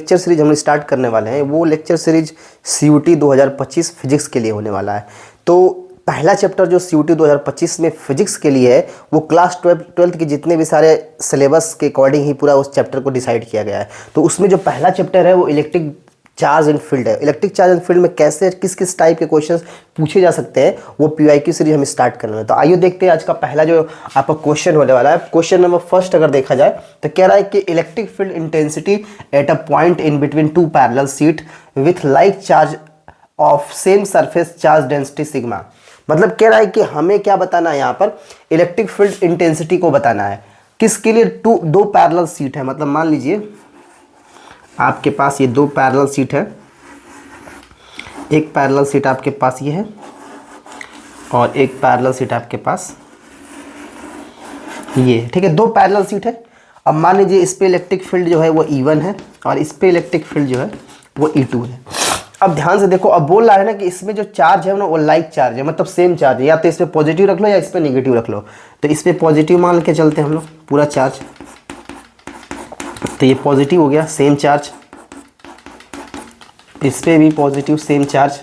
Lecture series हम start करने वाले हैं वो लेक्चर सीरीज CUT 2025 फिजिक्स के लिए होने वाला है। तो पहला चैप्टर जो CUT 2025 में फिजिक्स के लिए है वो क्लास 12th के जितने भी सारे सिलेबस के अकॉर्डिंग ही पूरा उस चैप्टर को डिसाइड किया गया है। तो उसमें जो पहला चैप्टर है वो इलेक्ट्रिक चार्ज एंड फील्ड है। इलेक्ट्रिक चार्ज एंड फील्ड में कैसे किस किस टाइप के क्वेश्चंस पूछे जा सकते हैं वो PYQ सीरीज हम स्टार्ट कर रहे हैं। तो आइए देखते हैं आज का पहला जो आपका क्वेश्चन होने वाला है। क्वेश्चन नंबर फर्स्ट अगर देखा जाए तो कह रहा है कि electric field intensity at a point in between two parallel sheet with like charge of same surface charge density sigma. मतलब कह रहा है कि हमें क्या बताना है, यहाँ पर इलेक्ट्रिक फील्ड इंटेंसिटी को बताना है। किसके लिए? दो पैरेलल शीट है। मतलब मान लीजिए आपके पास ये दो पैरेलल शीट है, एक पैरेलल शीट आपके पास ये है और एक पैरेलल शीट आपके पास ये है। ठीक है, दो पैरेलल शीट है। अब मान लीजिए इस पे इलेक्ट्रिक फील्ड जो है वो E1 है और इस पे इलेक्ट्रिक फील्ड जो है वो E2 है। अब ध्यान से देखो, अब बोल रहा है ना कि इसमें जो चार्ज है ना वो लाइक चार्ज है, मतलब सेम चार्ज है। या तो इस पे पॉजिटिव रख लो या इस पे नेगेटिव रख लो। तो इस पे पॉजिटिव मान के चलते हैं हम लोग पूरा चार्ज, तो ये पॉजिटिव हो गया, सेम चार्ज। इस पे भी पॉजिटिव सेम चार्ज।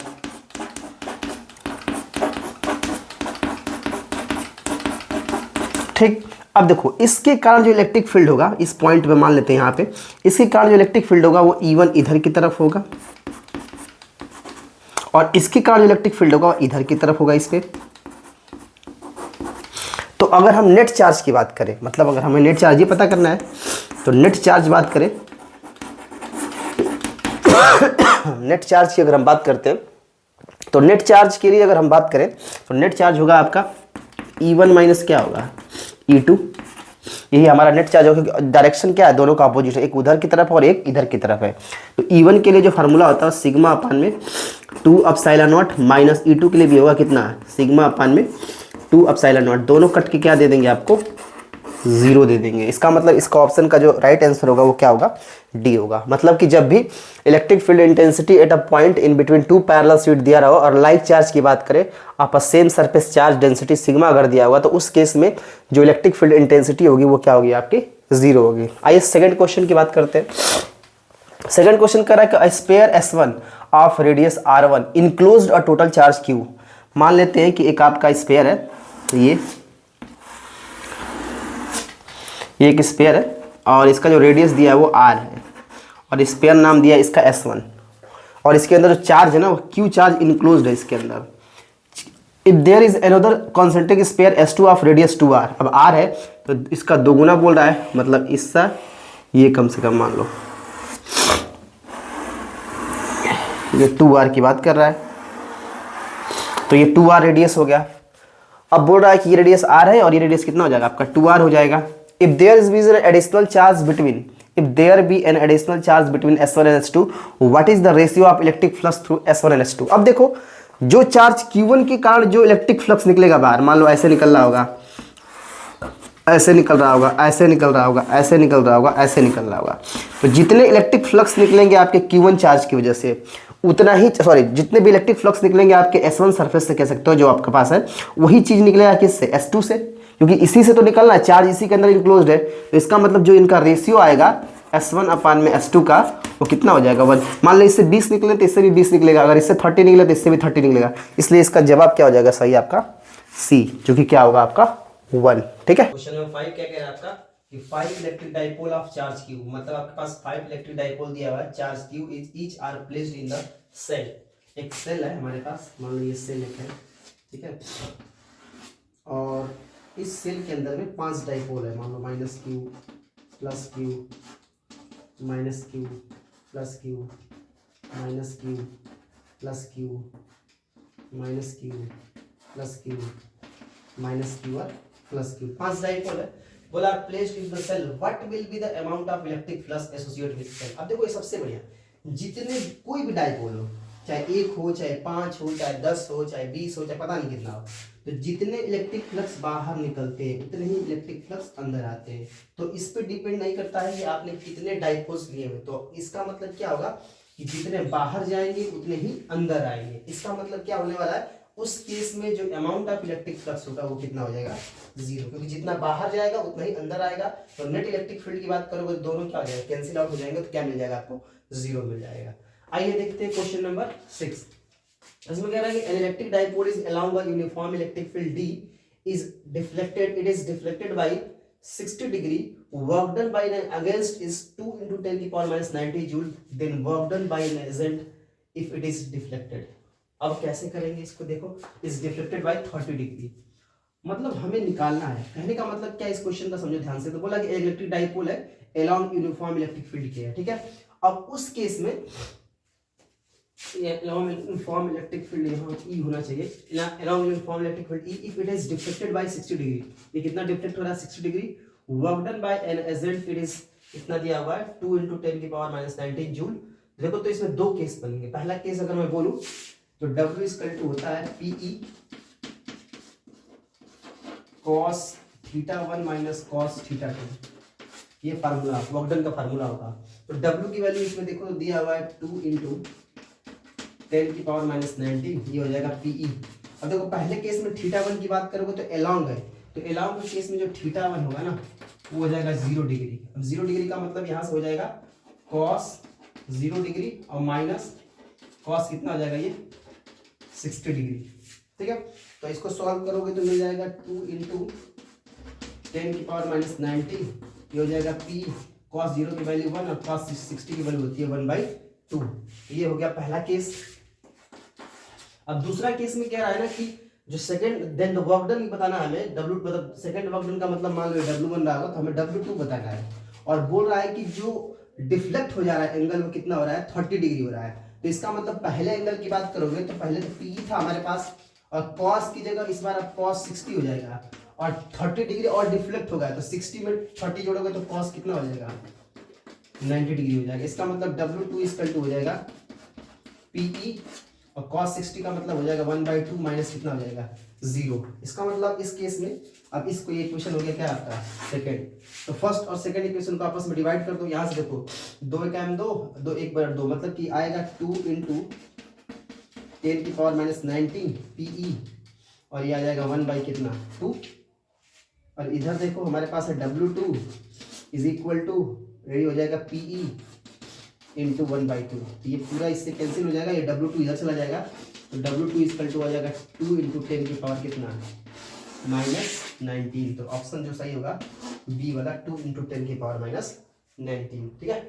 ठीक, अब देखो इसके कारण जो इलेक्ट्रिक फील्ड होगा इस पॉइंट पे मान लेते हैं यहाँ पे, इसके कारण जो इलेक्ट्रिक फील्ड होगा वो E1 इधर की तरफ होगा और इसके कारण जो इलेक्ट्रिक फील्ड होगा वो इधर की तरफ होगा इस पे। तो अगर हम नेट चार्ज की बात करें, मतलब अगर हमें नेट चार्ज ही पता करना है तो नेट चार्ज बात करें नेट चार्ज की अगर हम बात करते हैं तो नेट चार्ज के लिए अगर हम बात करें तो नेट चार्ज होगा आपका E1 माइनस क्या होगा E2। यही हमारा नेट चार्ज होगा। डायरेक्शन क्या है, दोनों का अपोजिट है, एक उधर की तरफ और एक इधर की तरफ है। तो E1 के लिए जो फार्मूला होता है सिग्मा अपान में 2 एप्सिलॉन नॉट माइनस E2 के लिए भी होगा कितना, सिग्मा अपान में 2 एप्सिलॉन नॉट। दोनों कट के क्या दे देंगे आपको, 0 दे देंगे। इसका मतलब इसका ऑप्शन का जो राइट आंसर होगा वो क्या होगा, D होगा। मतलब कि जब भी electric field intensity at a point in between two parallel sheet दिया रहा हो और लाइक चार्ज की बात करें आप same surface charge density sigma अगर दिया होगा तो उस केस में जो इलेक्ट्रिक फील्ड इंटेंसिटी होगी वो क्या होगी आपकी, 0 होगी। आइए सेकंड क्वेश्चन की बात करते हैं। सेकंड क्वेश्चन कर रहा है कि sphere S1 of radius R1 enclosed a total charge Q। मान लेते हैं कि एक आपका स्पेयर है, तो ये एक स्पेयर है और इसका जो रेडियस दिया है वो R है और स्पेयर नाम दिया है इसका S1 और इसके अंदर जो चार्ज है ना वो Q चार्ज इनक्लोज्ड है इसके अंदर। If there is another concentric sphere S2 of radius 2R। अब R है तो इसका दोगुना बोल रहा है, मतलब इसका ये कम से कम मान लो ये 2R की बात कर रहा है, तो ये 2R रेडियस हो गया। अब बोल रहा है कि ये रेडियस R है और ये रेडियस कितना हो जाएगा आपका 2R हो जाएगा। If there is an additional charge between, if there be an additional charge between S1 and S2, what is the ratio of electric flux through S1 and S2? अब देखो जो चार्ज Q1 के कारण जो electric flux निकलेगा बाहर, मान लो ऐसे निकल रहा होगा, ऐसे निकल रहा होगा, ऐसे निकल रहा होगा, ऐसे निकल रहा होगा, ऐसे निकल रहा होगा, तो जितने इलेक्ट्रिक फ्लक्स निकलेंगे आपके Q1 चार्ज की वजह से उतना ही, सॉरी जितने भी इलेक्ट्रिक फ्लक्स निकलेंगे आपके S1 सरफेस से कह सकते हो जो आपके पास है, वही चीज निकलेगा किससे, S2 से, क्योंकि इसी से तो निकलना है, चार्ज इसी के अंदर इंक्लोज्ड है। तो इसका मतलब जो इनका रेशियो आएगा S1 अपान में S2 का वो कितना हो जाएगा 1। मान लो इससे 20 निकले तो इससे भी 20 निकलेगा, अगर इससे 30 निकले तो इससे भी 30 निकलेगा। इसलिए इसका जवाब क्या हो जाएगा सही आपका C, जो कि क्या होगा आपका 1। ठीक है, क्वेश्चन नंबर 5 क्या कह रहा है आपका कि 5 electric dipole of charge Q, मतलब आपके पास 5 इलेक्ट्रिक डाइपोल दिया हुआ है, charge Q is each are placed in the cell. एक सेल है हमारे पास, मान लो ये सेल एक है, ठीक है, और इस सेल के अंदर में 5 डाइपोल है, मान लो -Q plus Q -Q plus Q -Q plus Q -Q plus Q -Q और प्लस Q, 5 डाइपोल है। बोला placed in the cell what will be the amount of electric flux associated with cell. अब देखो ये सबसे बढ़िया, जितने कोई भी डाइपोल हो, चाहे 1 हो, चाहे 5 हो, चाहे 10 हो, चाहे 20 हो, चाहे पता नहीं कितना हो, तो जितने इलेक्ट्रिक फ्लक्स बाहर निकलते हैं उतने ही इलेक्ट्रिक फ्लक्स अंदर आते हैं। तो इस पे डिपेंड नहीं करता है कि आपने कितने डाइपोल्स लिए हुए, तो इसका मतलब क्या होगा कि जितने बाहर जाएंगे उतने ही अंदर आएंगे। इसका मतलब क्या होने वाला है, उस केस में जो अमाउंट ऑफ इलेक्ट्रिक फ्लक्स होगा वो कितना हो जाएगा, जीरो, क्योंकि जितना बाहर जाएगा उतना ही अंदर आएगा। तो नेट इलेक्ट्रिक फील्ड की बात करोगे तो दोनों क्या हो जाएगा, कैंसिल आउट हो जाएंगे, तो क्या मिल जाएगा आपको, जीरो मिल जाएगा। आइए देखते हैं क्वेश्चन नंबर 6। इसमें कह रहा है कि an electric dipole is along a uniform electric field D is deflected, it is deflected by 60 degree, work done by an against is 2 into 10 की power minus 90 joule, then work done by an agent if it is deflected। अब कैसे करेंगे इसको, देखो is deflected by 30 degree, मतलब हमें निकालना है। कहने का मतलब क्या, इस क्वेश्चन का समझो ध्यान से। तो बोला कि इलेक्ट्रिक डाइपोल है अलोंग यूनिफॉर्म इलेक्ट्रिक फील्ड के है, ठीक है। अब उस केस में along uniform electric field यहाँ E होना चाहिए, along uniform electric field E if it is deflected by 60 degree, ये कितना डिफ्लेक्ट हो रहा है 60 degree, work done by an agent it is कितना दिया हुआ है 2 into 10 की पावर minus 19 जूल। देखो तो इसमें दो केस बनेंगे। पहला केस अगर मैं बोलूं तो W इक्वल टू होता है PE cos θ1 minus cos θ2, ये फार्मूला वर्क डन का फार्मूला होगा। तो W की वैल्यू इसमें देखो दिया हुआ है 2 into 10 की पावर minus 19, ये हो जाएगा PE। अब देखो पहले केस में θ1 की बात करोगे तो अलोंग है, तो अलोंग के केस में जो θ1 होगा ना वो हो जाएगा 0 डिग्री। अब 0 डिग्री का मतलब यहाँ से हो जाएगा cos 0 डिग्री और माइनस cos कितना हो जाएगा ये 60 डिग्री, ठीक है। तो इसको सॉल्व करोगे तो मिल जाएगा 2 into 10 की पावर minus 19, ये हो जाएगा P cos 0 की वैल्यू 1 और cos 60 की वैल्यू होती है 1/2। ये हो गया पहला केस। अब दूसरा केस में क्या रहा है ना कि जो second then the work done बताना है हमें, W मतलब सेकंड वर्क डन का मतलब मान लो W1 रहा होगा तो हमें W2 बताना है। और बोल रहा है कि जो डिफ्लेक्ट हो जा रहा है एंगल वो कितना हो रहा है 30 डिग्री हो रहा है। तो इसका मतलब पहले एंगल की बात करोगे तो पहले तो PE था हमारे पास और cos की जगह इस बार अब cos 60 हो जाएगा और 30 डिग्री और डिफ्लेक्ट होगा तो 60 में 30 जोड़ोगे तो cos कितना हो जाएगा 90 डिग्री हो जाएगा। इसका मतलब W2 इक्वल टू हो जाएगा PE और cos 60 का मतलब हो जाएगा 1/2 माइनस कितना हो जाएगा 0। इसका मतलब इस केस में अब इसको ये इक्वेशन हो गया क्या आपका सेकंड। तो फर्स्ट और सेकंड इक्वेशन को आपस में डिवाइड कर दो। यहाँ से देखो 2 एकम 2 2 1/2 मतलब कि आएगा 2 into 10 की पावर minus 19 PE और ये आ जाएगा 1 कितना 2। और इधर देखो हमारे पास है W2 is equal to ready हो जाएगा PE इंटू 1/2। तो ये पूरा इससे कैंसिल हो जाएगा, ये W2 इधर चला जाएगा तो W2 इक्वल टू आ जाएगा 2 into 10 की पावर कितना -19। तो ऑप्शन जो सही होगा बी वाला 2 into 10 की पावर -19, ठीक है।